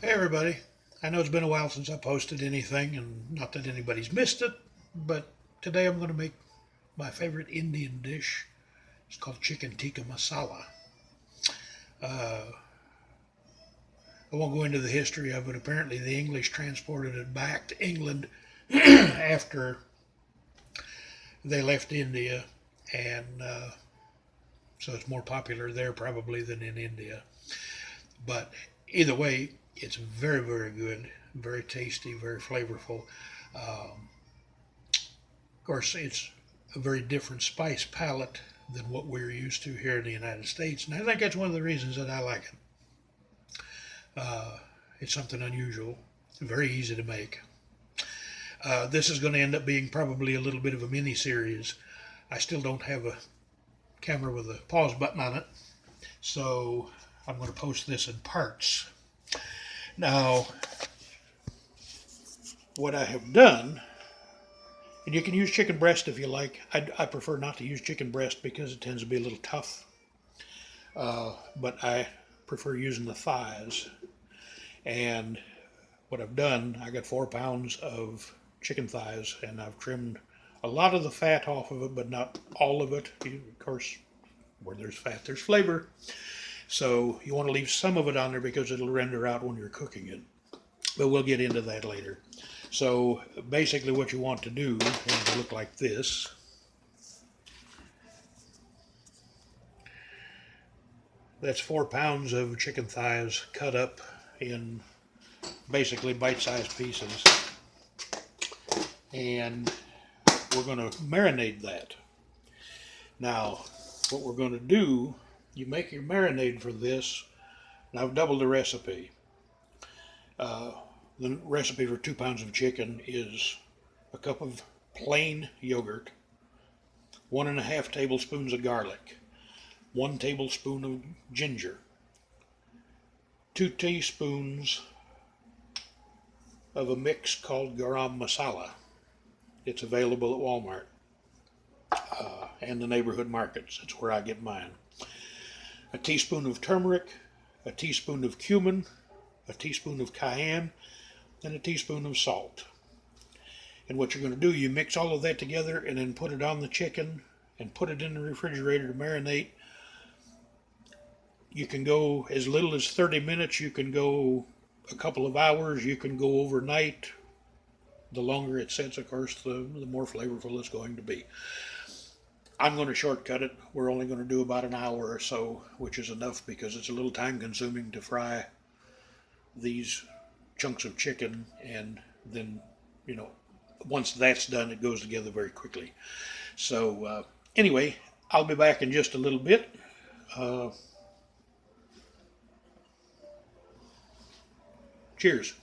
Hey everybody, I know it's been a while since I posted anything, and not that anybody's missed it, but today I'm going to make my favorite Indian dish. It's called chicken tikka masala. Uh, I won't go into the history of it. Apparently, the English transported it back to England after they left India, and so it's more popular there probably than in India. But either way, it's very, very good, very tasty, very flavorful. Of course, it's a very different spice palette than what we're used to here in the United States, and I think that's one of the reasons that I like it. It's something unusual, very easy to make. This is going to end up being probably a little bit of a mini series. I still don't have a camera with a pause button on it, so I'm going to post this in parts. Now, what I have done, and you can use chicken breast if you like. I prefer not to use chicken breast because it tends to be a little tough, but I prefer using the thighs. And what I've done, I got 4 pounds of chicken thighs, and I've trimmed a lot of the fat off of it, but not all of it. Of course, where there's fat, there's flavor. So you want to leave some of it on there because it'll render out when you're cooking it. But we'll get into that later. So basically what you want to do is look like this. That's 4 pounds of chicken thighs cut up in basically bite-sized pieces. And we're going to marinate that. Now, what we're going to do, you make your marinade for this, and I've doubled the recipe. The recipe for 2 pounds of chicken is a cup of plain yogurt, 1.5 tablespoons of garlic, 1 tablespoon of ginger, 2 teaspoons of a mix called garam masala. It's available at Walmart and the neighborhood markets. That's where I get mine. A teaspoon of turmeric, a teaspoon of cumin, a teaspoon of cayenne, and a teaspoon of salt. And what you're going to do, you mix all of that together and then put it on the chicken and put it in the refrigerator to marinate. You can go as little as 30 minutes, you can go a couple of hours, you can go overnight. The longer it sits, of course, the more flavorful it's going to be. I'm going to shortcut it. We're only going to do about an hour or so, which is enough because it's a little time consuming to fry these chunks of chicken, and then, once that's done, it goes together very quickly. So anyway, I'll be back in just a little bit. Cheers.